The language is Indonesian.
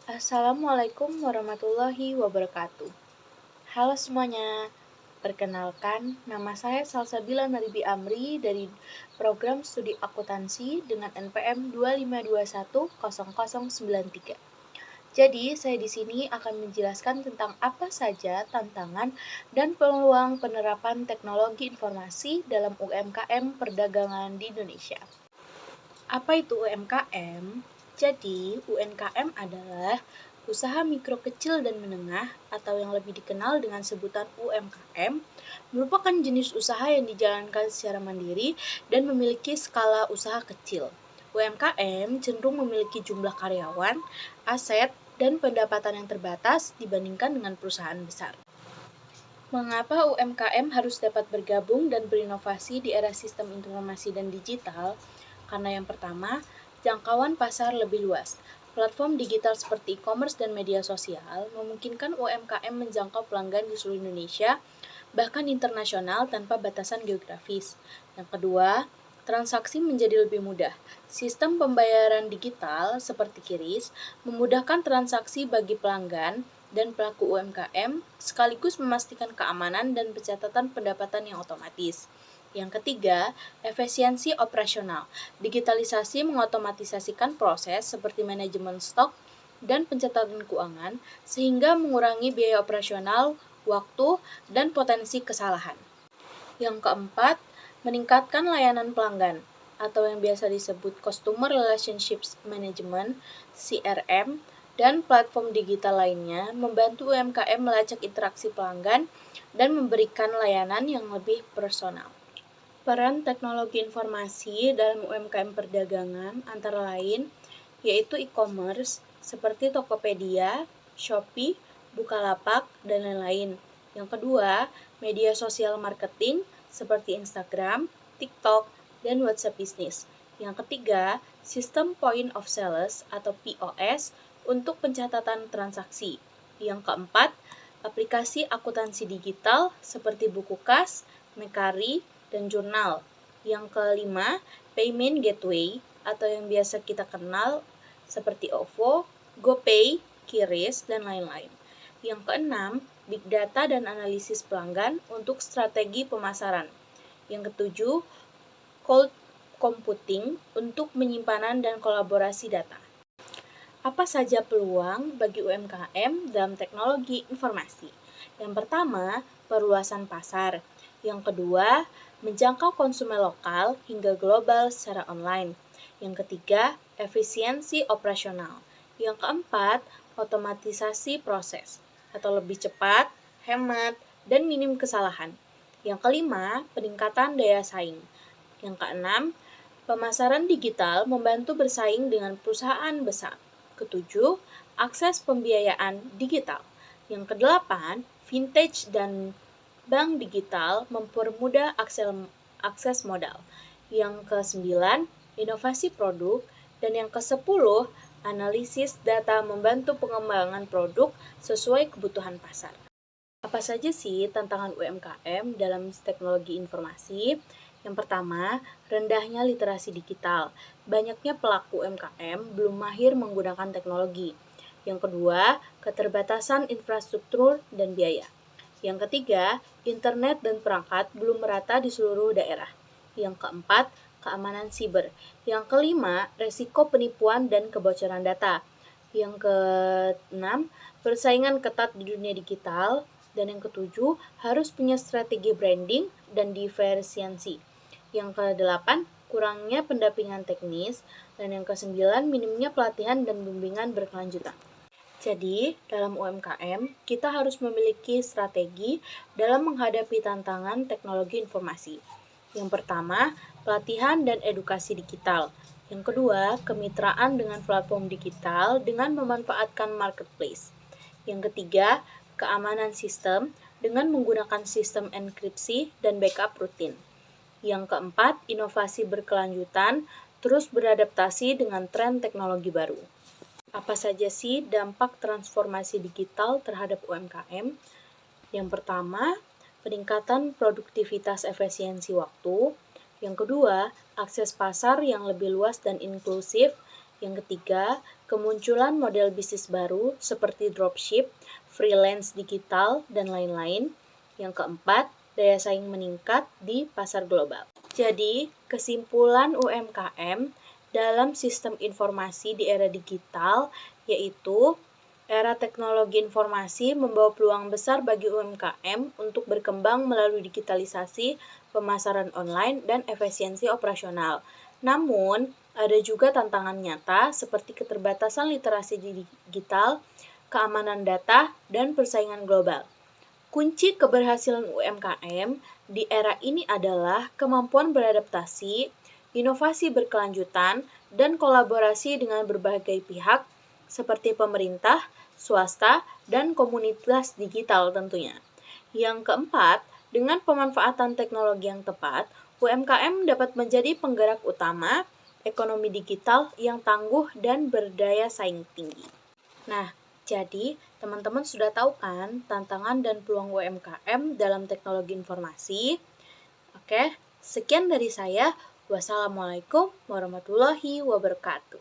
Assalamualaikum warahmatullahi wabarakatuh. Halo semuanya, perkenalkan nama saya Salsabila Naribi Amri dari program studi akuntansi dengan NPM 252100093. Jadi, saya di sini akan menjelaskan tentang apa saja tantangan dan peluang penerapan teknologi informasi dalam UMKM perdagangan di Indonesia. Apa itu UMKM? Jadi, UMKM adalah usaha mikro kecil dan menengah atau yang lebih dikenal dengan sebutan UMKM, merupakan jenis usaha yang dijalankan secara mandiri dan memiliki skala usaha kecil. UMKM cenderung memiliki jumlah karyawan, aset, dan pendapatan yang terbatas dibandingkan dengan perusahaan besar. Mengapa UMKM harus dapat bergabung dan berinovasi di era sistem informasi dan digital? Karena yang pertama, jangkauan pasar lebih luas. Platform digital seperti e-commerce dan media sosial memungkinkan UMKM menjangkau pelanggan di seluruh Indonesia, bahkan internasional tanpa batasan geografis. Yang kedua, transaksi menjadi lebih mudah. Sistem pembayaran digital seperti QRIS memudahkan transaksi bagi pelanggan dan pelaku UMKM sekaligus memastikan keamanan dan pencatatan pendapatan yang otomatis. Yang ketiga, efisiensi operasional. Digitalisasi mengotomatisasikan proses seperti manajemen stok dan pencatatan keuangan sehingga mengurangi biaya operasional, waktu, dan potensi kesalahan. Yang keempat, meningkatkan layanan pelanggan atau yang biasa disebut Customer Relationships Management (CRM) dan platform digital lainnya membantu UMKM melacak interaksi pelanggan dan memberikan layanan yang lebih personal. Peran teknologi informasi dalam UMKM perdagangan antara lain yaitu e-commerce seperti Tokopedia, Shopee, Bukalapak, dan lain-lain. Yang kedua, media sosial marketing seperti Instagram, TikTok, dan WhatsApp Business. Yang ketiga, sistem point of sales atau POS untuk pencatatan transaksi. Yang keempat, aplikasi akuntansi digital seperti buku kas, Mekari, dan jurnal. Yang kelima, payment gateway atau yang biasa kita kenal seperti OVO, GoPay, QRIS, dan lain-lain. Yang keenam, big data dan analisis pelanggan untuk strategi pemasaran. Yang ketujuh, cloud computing untuk penyimpanan dan kolaborasi data. Apa saja peluang bagi UMKM dalam teknologi informasi? Yang pertama, perluasan pasar. Yang kedua, menjangkau konsumen lokal hingga global secara online. Yang ketiga, efisiensi operasional. Yang keempat, otomatisasi proses atau lebih cepat, hemat, dan minim kesalahan. Yang kelima, peningkatan daya saing. Yang keenam, pemasaran digital membantu bersaing dengan perusahaan besar. Ketujuh, akses pembiayaan digital. Yang kedelapan, vintage dan bank digital mempermudah akses modal. Yang kesembilan, inovasi produk. Dan yang kesepuluh, analisis data membantu pengembangan produk sesuai kebutuhan pasar. Apa saja sih tantangan UMKM dalam teknologi informasi? Yang pertama, rendahnya literasi digital. Banyaknya pelaku UMKM belum mahir menggunakan teknologi. Yang kedua, keterbatasan infrastruktur dan biaya. Yang ketiga, internet dan perangkat belum merata di seluruh daerah. Yang keempat, keamanan siber. Yang kelima, resiko penipuan dan kebocoran data. Yang keenam, persaingan ketat di dunia digital. Dan yang ketujuh, harus punya strategi branding dan diferensiasi. Yang kedelapan, kurangnya pendampingan teknis. Dan yang kesembilan, minimnya pelatihan dan bimbingan berkelanjutan. Jadi, dalam UMKM, kita harus memiliki strategi dalam menghadapi tantangan teknologi informasi. Yang pertama, pelatihan dan edukasi digital. Yang kedua, kemitraan dengan platform digital dengan memanfaatkan marketplace. Yang ketiga, keamanan sistem dengan menggunakan sistem enkripsi dan backup rutin. Yang keempat, inovasi berkelanjutan, terus beradaptasi dengan tren teknologi baru. Apa saja sih dampak transformasi digital terhadap UMKM? Yang pertama, peningkatan produktivitas efisiensi waktu. Yang kedua, akses pasar yang lebih luas dan inklusif. Yang ketiga, kemunculan model bisnis baru seperti dropship, freelance digital, dan lain-lain. Yang keempat, daya saing meningkat di pasar global. Jadi, kesimpulan UMKM dalam sistem informasi di era digital yaitu era teknologi informasi membawa peluang besar bagi UMKM untuk berkembang melalui digitalisasi, pemasaran online, dan efisiensi operasional. Namun, ada juga tantangan nyata seperti keterbatasan literasi digital, keamanan data, dan persaingan global. Kunci keberhasilan UMKM di era ini adalah kemampuan beradaptasi, inovasi berkelanjutan, dan kolaborasi dengan berbagai pihak seperti pemerintah, swasta, dan komunitas digital tentunya. Yang keempat, dengan pemanfaatan teknologi yang tepat, UMKM dapat menjadi penggerak utama ekonomi digital yang tangguh dan berdaya saing tinggi. Nah, jadi teman-teman sudah tahu kan tantangan dan peluang UMKM dalam teknologi informasi? Oke, sekian dari saya. Wassalamualaikum warahmatullahi wabarakatuh.